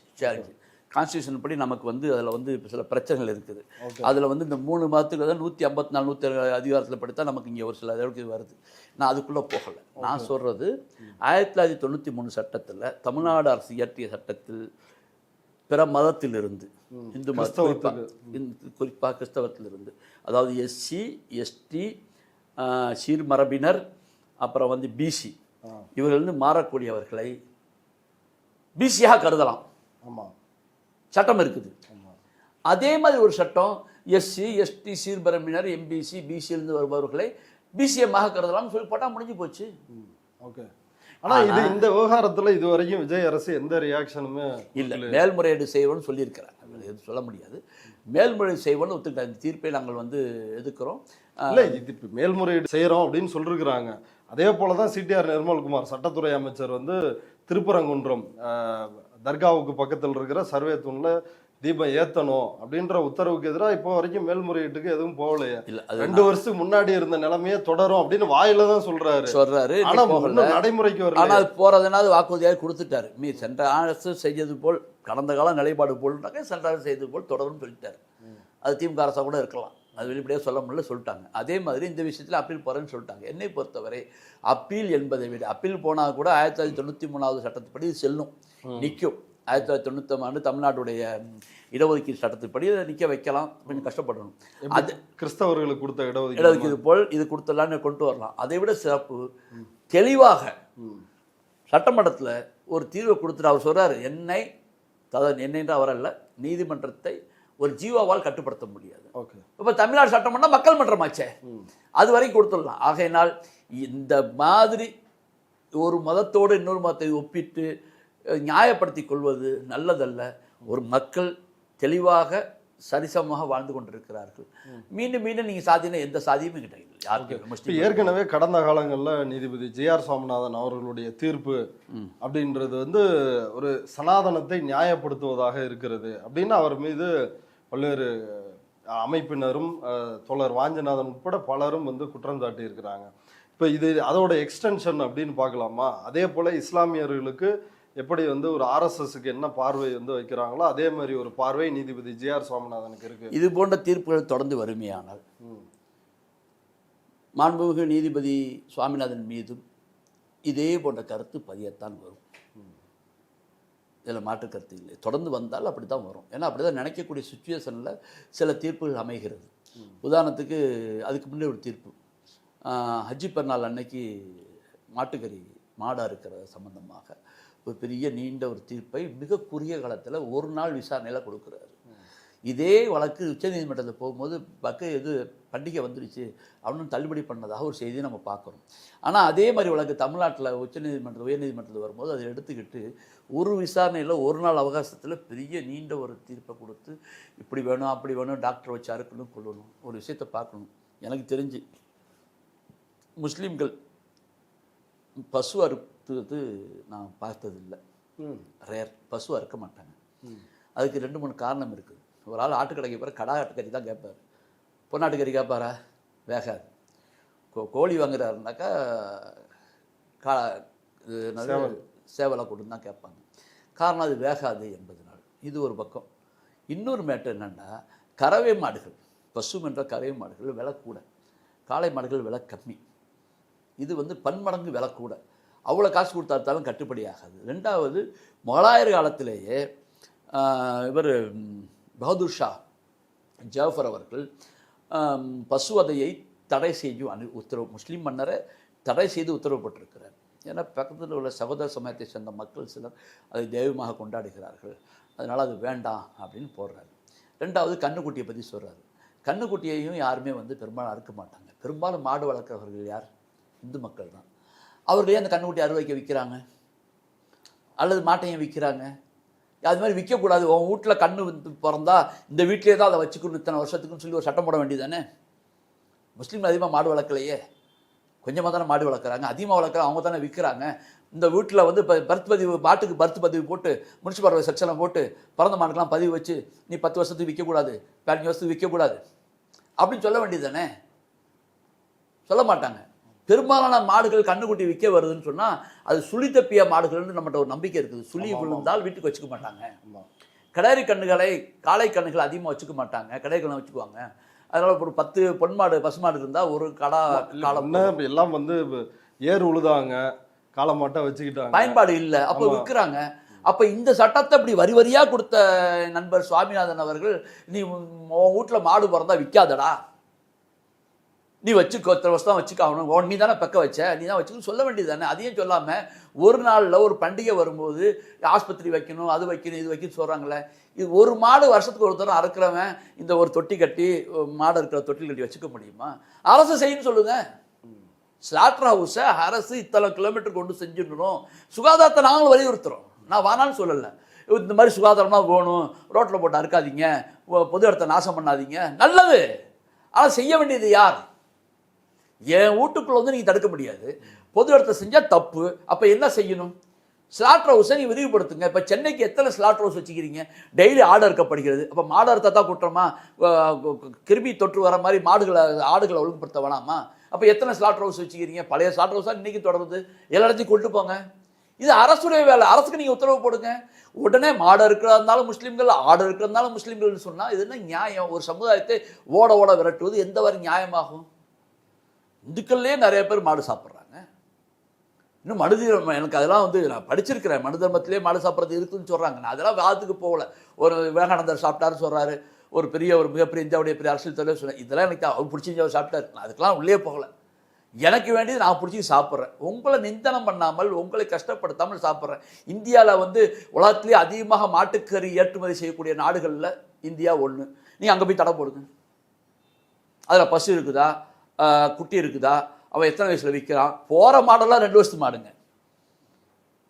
Speaker 2: கான்ஸ்டியூஷன் படி நமக்கு வந்து அதில் வந்து சில பிரச்சனைகள் இருக்குது. அதில் வந்து இந்த 3 மாதத்துக்கு தான் 154 107 அதிகாரத்தில் படித்தா நமக்கு இங்கே ஒரு சில அளவுக்கு வருது. நான் அதுக்குள்ளே போகலை. நான் சொல்கிறது 1993 சட்டத்தில் தமிழ்நாடு அரசு இயற்றிய சட்டத்தில் பிற மதத்திலிருந்து, இந்து மதம் குறிப்பாக கிறிஸ்தவத்திலிருந்து, அதாவது எஸ்சி எஸ்டி சீர்மரபினர் அப்புறம் வந்து பிசி இவர்கள் மாறக்கூடியவர்களை பிசியாக கருதலாம்.
Speaker 1: ஆமாம்,
Speaker 2: சட்டம் இருக்குது. அதே மாதிரி ஒரு சட்டம் எஸ்சி எஸ்டி சீர்மரபினர் எம்பிசி பிசியிலிருந்து வருபவர்களை பிசிஎம்மாக கருதலாம் சொல்லி போட்டால் முடிஞ்சு போச்சு.
Speaker 1: ஓகே, ஆனா இந்த விவகாரத்துல இதுவரைக்கும் விஜய் அரசு எந்த ரியாக்ஷனுமே
Speaker 2: இல்லை. மேல்முறையீடு செய்யணும்னு சொல்லியிருக்கிறாங்க. எதுவும் சொல்ல முடியாது. மேல்முறையீடு செய்வோம்னு ஒத்துக்கிட்டாங்க. இந்த தீர்ப்பை நாங்கள் வந்து எதிர்க்கிறோம்.
Speaker 1: இல்லை, இது இப்போ மேல்முறையீடு செய்கிறோம் அப்படின்னு சொல்லிருக்கிறாங்க. அதே போல தான் சிடிஆர் நிர்மல்குமார் சட்டத்துறை அமைச்சர் வந்து திருப்பரங்குன்றம் தர்காவுக்கு பக்கத்தில் இருக்கிற சர்வே தூணில் தீபம் ஏற்றணும் அப்படின்ற உத்தரவுக்கு எதிராக இப்போ வரைக்கும் மேல்முறையீட்டுக்கு எதுவும் போகலையே. 2 வருஷத்துக்கு முன்னாடி இருந்த நிலைமையே தொடரும் அப்படின்னு வாயில தான் சொல்றாரு. ஆனா நடைமுறைக்கு வரல.
Speaker 2: ஆனால் போறதுனால வாக்குறுதியாக கொடுத்துட்டாரு. சென்ற அரசு செய்தது போல், கடந்த கால நிலைப்பாடு போல்னாக்க சென்ற அரசு செய்தது போல் தொடரும்னு சொல்லிட்டாரு. அது திமுக அரசாக கூட இருக்கலாம், அது வெளிப்படையாக சொல்ல முடியல, சொல்லிட்டாங்க. அதே மாதிரி இந்த விஷயத்தில் அப்பீல் போகிறேன்னு சொல்லிட்டாங்க. என்னை பொறுத்தவரை அப்பீல் என்பதை விட, அப்பீல் போனால் கூட 1993 சட்டத்துப்படி செல்லும், நிற்கும். 1993 தமிழ்நாட்டுடைய இடஒதுக்கீடு சட்டத்துப்படி அதை நிற்க வைக்கலாம். கொஞ்சம் கஷ்டப்படணும். அது
Speaker 1: கிறிஸ்தவர்களுக்கு கொடுத்த
Speaker 2: இடஒதுக்கீடு போல் இது கொடுத்துடலான்னு கொண்டு வரலாம். அதை விட சிறப்பு, தெளிவாக சட்டமன்றத்தில் ஒரு தீர்வை கொடுத்துட்டு அவர் சொல்கிறார், என்னென்று அவரல்ல, நீதிமன்றத்தை ஒரு ஜீவாவால் கட்டுப்படுத்த முடியாது. இப்போ தமிழ்நாடு சட்டமன்றம் மக்கள் மன்றமாச்சே, அது வரைக்கும் கொடுத்துடலாம். ஆகையினால் இந்த மாதிரி ஒரு மதத்தோடு இன்னொரு மதத்தை ஒப்பிட்டு நியாயப்படுத்தி கொள்வது நல்லதல்ல. ஒரு மக்கள் தெளிவாக சரிசமமாக வாழ்ந்து கொண்டிருக்கிறார்கள். மீண்டும் மீண்டும் நீங்கள் சாதினா எந்த சாதியுமே கிடையாது யாருக்கு.
Speaker 1: ஏற்கனவே கடந்த காலங்களில் நீதிபதி ஜே.ஆர். சுவாமிநாதன் அவர்களுடைய தீர்ப்பு அப்படின்றது வந்து ஒரு சனாதனத்தை நியாயப்படுத்துவதாக இருக்கிறது அப்படின்னு அவர் மீது பல்வேறு அமைப்பினரும் தோழர் வாஞ்சநாதன் உட்பட பலரும் வந்து குற்றம் சாட்டி இருக்கிறாங்க. இப்போ இது அதோட எக்ஸ்டென்ஷன் அப்படின்னு பார்க்கலாமா? அதே போல் இஸ்லாமியர்களுக்கு எப்படி வந்து ஒரு ஆர்எஸ்எஸ்க்கு என்ன பார்வை வந்து வைக்கிறாங்களோ அதே மாதிரி ஒரு பார்வை நீதிபதி ஜே.ஆர். சுவாமிநாதனுக்கு இருக்கு.
Speaker 2: இது போன்ற தீர்ப்புகள் தொடர்ந்து வறுமையானால் மாண்புமிகு நீதிபதி சுவாமிநாதன் மீதும் இதே போன்ற கருத்து பதியத்தான் வரும். இதில் மாற்று கருத்து இல்லை. தொடர்ந்து வந்தால் அப்படி தான் வரும். ஏன்னா அப்படி தான் நினைக்கக்கூடிய சுச்சுவேஷனில் சில தீர்ப்புகள் அமைகிறது. உதாரணத்துக்கு அதுக்கு முன்னே ஒரு தீர்ப்பு, ஹஜ்ஜி பெருநாள் அன்னைக்கு மாட்டுக்கறி மாடாக இருக்கிற சம்பந்தமாக ஒரு பெரிய நீண்ட ஒரு தீர்ப்பை மிக குறுகிய காலத்தில் ஒரு நாள் விசாரணையில் கொடுக்குறாரு. இதே வழக்கு உச்சநீதிமன்றத்தில் போகும்போது பண்டிகை வந்துடுச்சு அப்படின்னு தள்ளுபடி பண்ணதாக ஒரு செய்தியை நம்ம பார்க்குறோம். ஆனால் அதே மாதிரி வழக்கு தமிழ்நாட்டில் உயர்நீதிமன்றத்தில் வரும்போது அதை எடுத்துக்கிட்டு ஒரு விசாரணையில் ஒரு நாள் அவகாசத்தில் பெரிய நீண்ட ஒரு தீர்ப்பை கொடுத்து இப்படி வேணும் அப்படி வேணும், டாக்டர் வச்சு அறுக்கணும் கொள்ளணும், ஒரு விஷயத்தை பார்க்கணும். எனக்கு தெரிஞ்சு முஸ்லீம்கள் பசு அறுத்தது நான் பார்த்ததில்லை, ரேர். பசு அறுக்க மாட்டாங்க. அதுக்கு 2-3 காரணம் இருக்குது. ஒரு ஆள் ஆட்டுக்கடைக்கு போகிற கடா ஆட்டுக்கறி தான் கேட்பார், பொன்னாட்டுக்கறி கேட்பாரா? வேகாது. கோழி வாங்குறாருனாக்கா சேவலை கொடுன்னு தான் கேட்பாங்க. காரணம் அது வேகாது என்பதனால். இது ஒரு பக்கம். இன்னொரு மேட்டர் என்னென்னா, கறவை மாடுகள், பசு என்ற கறவை மாடுகள் விலை கூட, காளை மாடுகள் விலை கம்மி. இது வந்து பன்மடங்கு விலை கூட. அவ்வளோ காசு கொடுத்தாலும் கட்டுப்படி ஆகாது. 2வது, முகலாயர் காலத்திலேயே இவர் பகதூர் ஷா ஜாஃபர் அவர்கள் பசுவதையை தடை செய்யும் உத்தரவு, முஸ்லீம் மன்னரை தடை செய்து உத்தரவு போட்டிருக்கிறார். ஏன்னா பக்கத்தில் உள்ள சகோதர சமயத்தை சேர்ந்த மக்கள் சிலர் அதை தெய்வமாக கொண்டாடுகிறார்கள், அதனால் அது வேண்டாம் அப்படின்னு போடுறாரு. 2வது, கண்ணுக்குட்டியை பற்றி சொல்கிறாரு. கண்ணுக்குட்டியையும் யாருமே வந்து பெரும்பாலும் அறுக்க மாட்டாங்க. பெரும்பாலும் மாடு வளர்க்குறவர்கள் யார்? இந்து மக்கள் தான். அவர்களே அந்த கண்ணுக்குட்டி அறுவைக்க விற்கிறாங்க, அல்லது மாட்டையும் விற்கிறாங்க. அது மாதிரி விற்கக்கூடாது. உன் வீட்டில் கண்ணு பிறந்தா இந்த வீட்டிலே தான் அதை வச்சுக்கணும் இத்தனை வருஷத்துக்குன்னு சொல்லி ஒரு சட்டம் போட வேண்டியதானே. முஸ்லீம்கள் அதிகமாக மாடு வளர்க்கலையே, கொஞ்சமாக தானே மாடு வளர்க்குறாங்க. அதிகமாக வளர்க்குறாங்க, அவங்க தானே விற்கிறாங்க. இந்த வீட்டில் வந்து இப்போ மாட்டுக்கு பர்த் பதிவு போட்டு முனிசிபல் செக்ஷனில் போட்டு பிறந்த மாட்டுக்கெலாம் பதிவு வச்சு நீ 10 வருஷத்துக்கு விற்கக்கூடாது, 15 வருஷத்துக்கு விற்கக்கூடாது அப்படின்னு சொல்ல வேண்டியது தானே. சொல்ல மாட்டாங்க. பெரும்பாலான மாடுகள் கண்ணுக்குட்டி விற்க வருதுன்னு சொன்னால் அது சுழி தப்பிய மாடுகள்னு நம்மகிட்ட ஒரு நம்பிக்கை இருக்குது. சுழி விழுந்தால் வீட்டுக்கு வச்சுக்க மாட்டாங்க. கிடாரி கண்ணுகளை, காளை கண்ணுகளை அதிகமாக வச்சுக்க மாட்டாங்க, கிடாரி கண்ணை வச்சுக்குவாங்க. அதனால் ஒரு 10 பொன்மாடு பசுமாடு இருந்தால் ஒரு காலம்
Speaker 1: எல்லாம் வந்து ஏர் உழுதாங்க, காலமாட்டை வச்சுக்கிட்டாங்க,
Speaker 2: பயன்பாடு இல்லை, அப்போ விற்கிறாங்க. அப்போ இந்த சட்டத்தை அப்படி வரி வரியாக கொடுத்த நண்பர் சுவாமிநாதன் அவர்கள், நீ உன் வீட்டில் மாடு பிறந்தா விற்காதடா, நீ வச்சுக்கோ, இத்தனை வருஷம் தான் வச்சுக்காகணும், நீ தானே பக்க வச்ச, நீ தான் வச்சுக்கணும் சொல்ல வேண்டியது தானே. அதையும் சொல்லாமல் ஒரு நாளில் ஒரு பண்டிகை வரும்போது ஆஸ்பத்திரி வைக்கணும், அது வைக்கணும், இது வைக்கணும் சொல்கிறாங்களே. இது ஒரு மாடு வருஷத்துக்கு ஒரு தரம் அறுக்கிறவன் இந்த ஒரு தொட்டி கட்டி, மாடு இருக்கிற தொட்டி கட்டி வச்சுக்க முடியுமா? அரசு செய்யணும்னு சொல்லுங்கள். ஸ்லாட்டர் ஹவுஸை அரசு இத்தனை கிலோமீட்டர் கொண்டு செஞ்சுடணும். சுகாதாரத்தை நாங்களும் வலியுறுத்துகிறோம், நான் வானாலும் சொல்லலை. இந்த மாதிரி சுகாதாரமாக வேணும், ரோட்டில் போட்டு அறுக்காதீங்க, பொது இடத்த நாசம் பண்ணாதீங்க, நல்லது. ஆனால் செய்ய வேண்டியது யார்? என் வீட்டுக்குள்ள வந்து நீங்கள் தடுக்க முடியாது. பொது இடத்த செஞ்சால் தப்பு. அப்போ என்ன செய்யணும்? ஸ்லாட்டர் ஹவுஸை நீங்கள் விரிவுபடுத்துங்க. இப்போ சென்னைக்கு எத்தனை ஸ்லாட்டர் ஹவுஸ் வச்சுக்கிறீங்க? டெய்லி ஆடு அறுக்கப்படுகிறது. அப்போ மாடு அறுத்தா தான் குற்றமா? கிருமி தொற்று வர மாதிரி ஆடுகளை ஒழுங்குபடுத்த வேணாமா? அப்போ எத்தனை ஸ்லாட்டர் ஹவுஸ் வச்சுக்கிறீங்க? பழைய ஸ்லாட்டர் ஹவுஸாக இன்றைக்கி தொடருது. எல்லா இடத்தையும் கொண்டு போங்க. இது அரசுடைய வேலை. அரசுக்கு நீங்கள் உத்தரவு போடுங்க. உடனே மாடு இருக்கிறதா இருந்தாலும் முஸ்லீம்கள், ஆடு இருக்கிறதாலும் முஸ்லீம்கள்னு சொன்னால் இது என்ன நியாயம்? ஒரு சமுதாயத்தை ஓட ஓட விரட்டுவது எந்த வரை நியாயமாகும்? இந்துக்கள்லேயே நிறைய பேர் மாடு சாப்பிட்றாங்க. இன்னும் எனக்கு அதெல்லாம் வந்து நான் படிச்சிருக்கிறேன். மனு தர்மத்திலே மாடு சாப்பிட்றது இருக்குதுன்னு சொல்கிறாங்க. நான் அதெல்லாம் வாதத்துக்கு போகல. ஒரு விவேகானந்தர் சாப்பிட்டாருன்னு சொல்கிறாரு. ஒரு மிகப்பெரிய இந்தியாவுடைய பெரிய அரசியல் தலைவர் சொன்னேன். இதெல்லாம் எனக்கு அவர் பிடிச்சி அவர் சாப்பிட்டாரு. நான் அதுக்கெல்லாம் உள்ளே போகலை. எனக்கு வேண்டியது நான் பிடிச்சி சாப்பிட்றேன். உங்களை நிந்தனம் பண்ணாமல், உங்களை கஷ்டப்படுத்தாமல் சாப்பிட்றேன். இந்தியாவில் வந்து உலகத்திலே அதிகமாக மாட்டுக்கறி ஏற்றுமதி செய்யக்கூடிய நாடுகளில் இந்தியா ஒன்று. நீங்கள் அங்கே போய் தடை போடுங்க. அதில் பசு இருக்குதா, குட்டி இருக்குதா, அவன் எத்தனை வயசில் விற்கிறான்? போகிற மாடெல்லாம் 2 வருஷத்து மாடுங்க.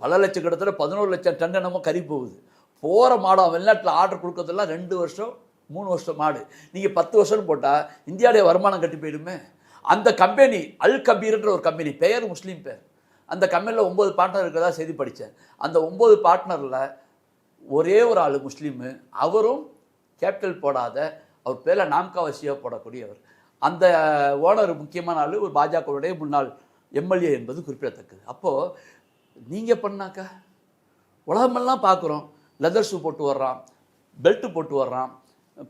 Speaker 2: பல லட்சம் கிட்டத்தட்ட 11 லட்சம் டன் என்னமோ கறி போகுது. போகிற மாடு வெளிநாட்டில் ஆர்டர் கொடுக்கறதெல்லாம் 2 வருஷம் 3 வருஷம் மாடு. நீங்கள் 10 வருஷம்னு போட்டால் இந்தியாவுடைய வருமானம் கட்டி போயிடுமே. அந்த கம்பெனி அல் கபீர்ன்ற ஒரு கம்பெனி, பெயர் முஸ்லீம் பேர். அந்த கம்பெனியில் 9 பார்ட்னர் இருக்கிறதா செய்தி படித்தேன். அந்த 9 பார்ட்னரில் ஒரே ஒரு ஆள் முஸ்லீமு. அவரும் கேபிட்டல் போடாத, அவர் பேரில் நாம்காவசியாக போடக்கூடியவர். அந்த ஓனர் முக்கியமான ஆள் ஒரு பாஜகவுடைய முன்னாள் எம்எல்ஏ என்பது குறிப்பிடத்தக்கது. அப்போது நீங்கள் பண்ணாக்கா உலகமெல்லாம் பார்க்குறோம். லெதர் ஷூ போட்டு வர்றான், பெல்ட்டு போட்டு வர்றான்,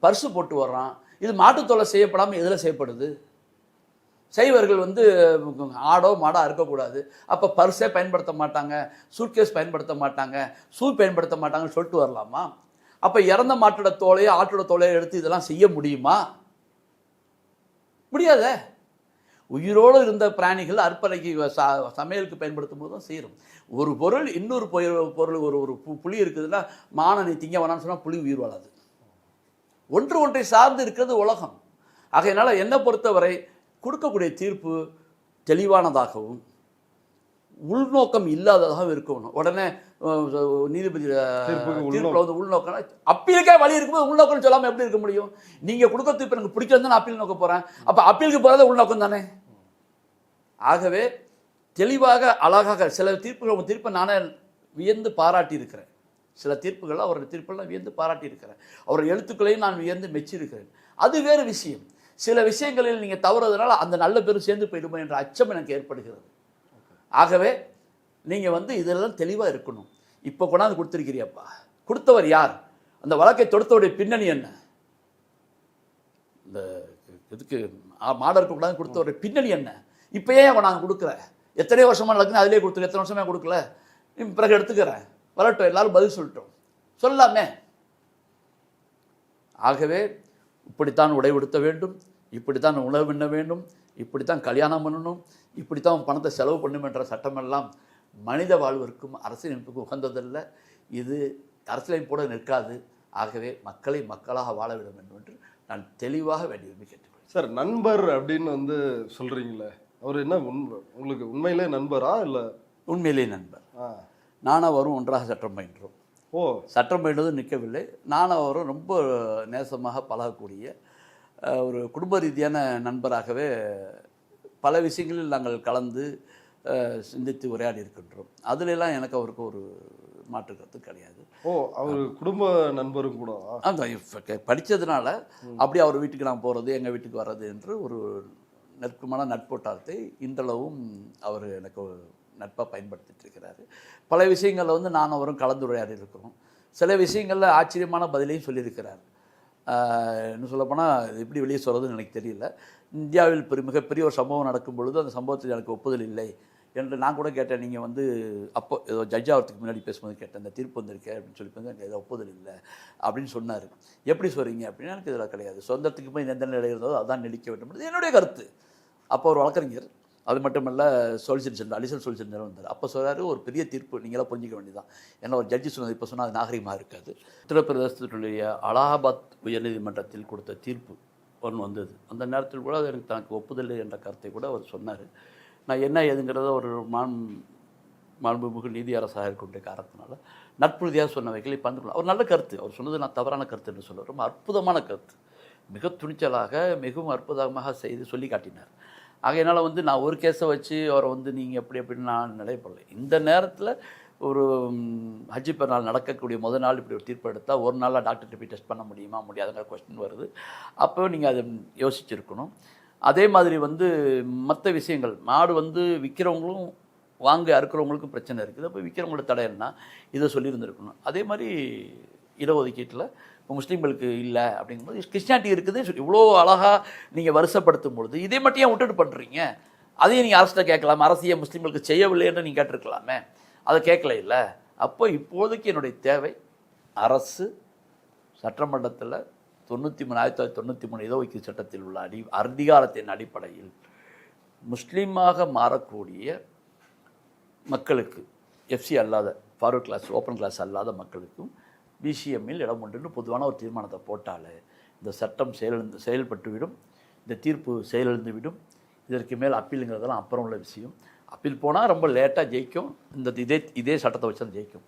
Speaker 2: பர்ஸு போட்டு வர்றான். இது மாட்டுத்தொலை செய்யப்படாமல் எதில் செய்யப்படுது? சைவர்கள் வந்து ஆடோ மாடோ அறுக்கக்கூடாது. அப்போ பர்ஸே பயன்படுத்த மாட்டாங்க, சூட்கேஸ் பயன்படுத்த மாட்டாங்க, ஷூ பயன்படுத்த மாட்டாங்கன்னு சொல்லிட்டு வரலாமா? அப்போ இறந்த மாட்டோட தோலையோ ஆட்டோட தோலையோ எடுத்து இதெல்லாம் செய்ய முடியுமா? முடியாத. உயிரோடு இருந்த பிராணிகள் அற்பனைக்கு சமையலுக்கு பயன்படுத்தும் போது தான் செய்கிறோம். ஒரு பொருள் இன்னொரு பொருள், ஒரு புளி இருக்குதுன்னா மானனை திங்க வேணான்னு சொன்னால் புளி உயிர் வாழாது. ஒன்றை சார்ந்து இருக்கிறது உலகம். ஆகையினால என்னை பொறுத்தவரை கொடுக்கக்கூடிய தீர்ப்பு தெளிவானதாகவும் உள்நோக்கம் இல்லாததாகவும் இருக்கணும். உடனே நீதிபதி தீர்ப்பில் வந்து உள்நோக்கம், அப்பீலுக்கே வழி இருக்கும்போது உள்நோக்கம்னு சொல்லாமல் எப்படி இருக்க முடியும்? நீங்கள் கொடுக்க தீர்ப்பு எனக்கு பிடிக்கிறது நான் அப்பீல் நோக்க போகிறேன். அப்போ அப்பீலுக்கு போகிறத உள்நோக்கம் தானே. ஆகவே தெளிவாக அழகாக சில தீர்ப்புகள், உங்கள் தீர்ப்பை நானே வியந்து பாராட்டியிருக்கிறேன். சில தீர்ப்புகள் அவருடைய தீர்ப்பெல்லாம் வியந்து பாராட்டியிருக்கிறேன். அவருடைய எழுத்துக்களையும் நான் வியந்து மெச்சிருக்கிறேன். அது வேறு விஷயம். சில விஷயங்களில் நீங்கள் தவறுறதுனால அந்த நல்ல பேரும் சேர்ந்து போயிடுமோ என்ற அச்சம் எனக்கு ஏற்படுகிறது. ஆகவே நீங்கள் வந்து இதெல்லாம் தெளிவாக இருக்கணும். இப்போ கொண்டாந்து கொடுத்துருக்கிறியப்பா, கொடுத்தவர் யார்? அந்த வழக்கை தொடுத்தவருடைய பின்னணி என்ன? இந்த இதுக்கு மாடருக்கு கொண்டாந்து கொடுத்தவருடைய பின்னணி என்ன? இப்போ ஏன் கொண்டாந்து கொடுக்குற? எத்தனையோ வருஷமாக நடக்குன்னு அதிலே கொடுத்துரு. எத்தனை வருஷமே கொடுக்கல, பிறகு எடுத்துக்கிறேன், வரட்டும், எல்லாரும் பதில் சொல்லிட்டோம், சொல்லாமே. ஆகவே இப்படித்தான் உடை உடுத்த வேண்டும், இப்படித்தான் உணவு உண்ண வேண்டும், இப்படித்தான் கல்யாணம் பண்ணணும், இப்படித்தான் பணத்தை செலவு பண்ணும் என்ற சட்டமெல்லாம் மனித வாழ்விற்கும் அரசியலமைப்புக்கும் உகந்ததல்ல. இது அரசியலமைப்போடு நிற்காது. ஆகவே மக்களை மக்களாக வாழ விட வேண்டும் என்று நான் தெளிவாக வேண்டியது கேட்டுக்கொள்கிறேன்.
Speaker 1: சார், நண்பர் அப்படின்னு வந்து சொல்கிறீங்களே, அவர் என்ன உங்களுக்கு உண்மையிலே நண்பரா இல்லை?
Speaker 2: உண்மையிலே நண்பர். நானும் அவரும் ஒன்றாக சட்டம் பயின்றோம். சட்டம் பயின்றதும் நிற்கவில்லை. நானும் அவரும் ரொம்ப நேசமாக பழகக்கூடிய ஒரு குடும்ப ரீதியான நண்பராகவே பல விஷயங்களில் நாங்கள் கலந்து சிந்தித்து உரையாடி இருக்கின்றோம். அதுலெல்லாம் எனக்கு அவருக்கு ஒரு மாற்று கருத்து கிடையாது.
Speaker 1: அவர் குடும்ப நண்பரும் கூட
Speaker 2: அந்த படித்ததுனால அப்படி அவர் வீட்டுக்கு நான் போகிறது, எங்கள் வீட்டுக்கு வர்றது என்று ஒரு நெருக்கமான நட்போட்டாரத்தை இன்றளவும் அவர் எனக்கு நட்பாக பயன்படுத்திட்டு இருக்கிறாரு. பல விஷயங்களில் வந்து நான் அவரும் கலந்துரையாடி இருக்கிறோம். சில விஷயங்களில் ஆச்சரியமான பதிலையும் சொல்லியிருக்கிறார். இன்னும் சொல்லப்போனால் எப்படி வெளியே சொல்கிறதுன்னு எனக்கு தெரியல. இந்தியாவில் மிகப்பெரிய ஒரு சம்பவம் நடக்கும் பொழுது அந்த சம்பவத்தில் எனக்கு ஒப்புதல் இல்லை என்று நான் கூட கேட்டேன். நீங்கள் வந்து அப்போ ஏதோ ஜட்ஜ் ஆகிறதுக்கு முன்னாடி பேசும்போது கேட்டேன், இந்த தீர்ப்பு வந்திருக்கேன் அப்படின்னு சொல்லி எனக்கு ஏதோ ஒப்புதல் இல்லை அப்படின்னு சொன்னார். எப்படி சொல்கிறீங்க அப்படின்னா, எனக்கு இதில் கிடையாது, சொந்தத்துக்கு போய் எந்த நிலை இருந்ததோ அதான் நடிக்க வேண்டும், என்னுடைய கருத்து. அப்போ ஒரு வழக்கறிஞர், அது மட்டுமல்ல solicitor general, additional solicitor general வந்தார். அப்போ சொல்கிறாரு, ஒரு பெரிய தீர்ப்பு நீங்களாம் புரிஞ்சிக்க வேண்டியதான். ஏன்னா ஒரு ஜட்ஜி சொன்னது இப்போ சொன்னால் அது நாகரிகமாக இருக்காது. உத்தரப்பிரதேசத்தினுடைய அலகாபாத் உயர்நீதிமன்றத்தில் கொடுத்த தீர்ப்பு ஒன்று வந்தது. அந்த நேரத்தில் கூட அது எனக்கு தனக்கு ஒப்புதல் என்ற கருத்தை கூட அவர் சொன்னார். நான் என்ன ஏதுங்கிறத ஒரு மாண்புமிகு நீதி அரசாக இருக்கின்ற காரணத்தினால நட்புறுதியாக சொன்னவைகளை பகிர்ந்து அவர் நல்ல கருத்து, அவர் சொன்னது நான் தவறான கருத்து என்று சொல்ல ரொம்ப அற்புதமான கருத்து, மிக துணிச்சலாக மிகவும் அற்புதமாக செய்து சொல்லி காட்டினார். ஆகையினால் வந்து நான் ஒரு கேஸை வச்சு அவரை வந்து நீங்கள் எப்படி எப்படின்னு நான் நிலைப்படலை. இந்த நேரத்தில் ஒரு ஹஜ்ஜி பெருநாள் நடக்கக்கூடிய முதல் நாள் இப்படி ஒரு தீர்ப்பு எடுத்தால் ஒரு நாளில் டாக்டர்கிட்ட போய் டெஸ்ட் பண்ண முடியுமா முடியாதுங்கிற கொஸ்டின் வருது. அப்போ நீங்கள் அதை யோசிச்சிருக்கணும். அதே மாதிரி வந்து மற்ற விஷயங்கள் மாடு வந்து விற்கிறவங்களும் வாங்க அறுக்கிறவங்களுக்கும் பிரச்சனை இருக்குது. அப்போ விற்கிறவங்களோட தடை என்ன இதை சொல்லியிருந்துருக்கணும். அதே மாதிரி இடஒதுக்கீட்டில் இப்போ முஸ்லீம்களுக்கு இல்லை அப்படிங்கும்போது கிறிஸ்டியானிட்டி இருக்குது இவ்வளோ அழகாக நீங்கள் வருஷப்படுத்தும் பொழுது இதை மட்டும் ஏன் விட்டுட்டு பண்ணுறீங்க? அதையும் நீங்கள் அரசிட்ட கேட்கலாமே, அரசியை முஸ்லீம்களுக்கு செய்யவில்லைன்னு நீங்கள் கேட்டிருக்கலாமே, அதை கேட்கல இல்லை. அப்போ இப்போதைக்கு என்னுடைய தேவை அரசு சட்டமன்றத்தில் 1993 இடஒதுக்கீடு சட்டத்தில் உள்ள அதிகாரத்தின் அடிப்படையில் முஸ்லீமாக மாறக்கூடிய மக்களுக்கு எஃப்சி அல்லாத ஃபார்வர்ட் கிளாஸ் ஓப்பன் கிளாஸ் அல்லாத மக்களுக்கும் பிசிஎம்மில் இடம் உண்டுன்னு பொதுவான ஒரு தீர்மானத்தை போட்டாலே இந்த சட்டம் செயல்பட்டுவிடும், இந்த தீர்ப்பு செயலிழந்து விடும். இதற்கு மேல் அப்பீலுங்கிறதெல்லாம் அப்புறம் உள்ள விஷயம். அப்பீல் போனால் ரொம்ப லேட்டாக ஜெயிக்கும், இதே சட்டத்தை வச்சு தான் ஜெயிக்கும்.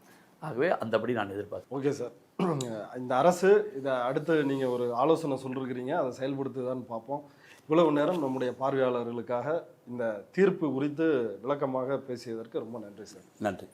Speaker 2: ஆகவே அந்தபடி நான் எதிர்பார்க்கிறேன்.
Speaker 1: ஓகே சார், இந்த அரசு இதை அடுத்து நீங்கள் ஒரு ஆலோசனை சொல்லிருக்கிறீங்க, அதை செயல்படுத்துதான்னு பார்ப்போம். இவ்வளவு நேரம் நம்முடைய பார்வையாளர்களுக்காக இந்த தீர்ப்பு குறித்து விளக்கமாக பேசியதற்கு ரொம்ப நன்றி சார்.
Speaker 2: நன்றி.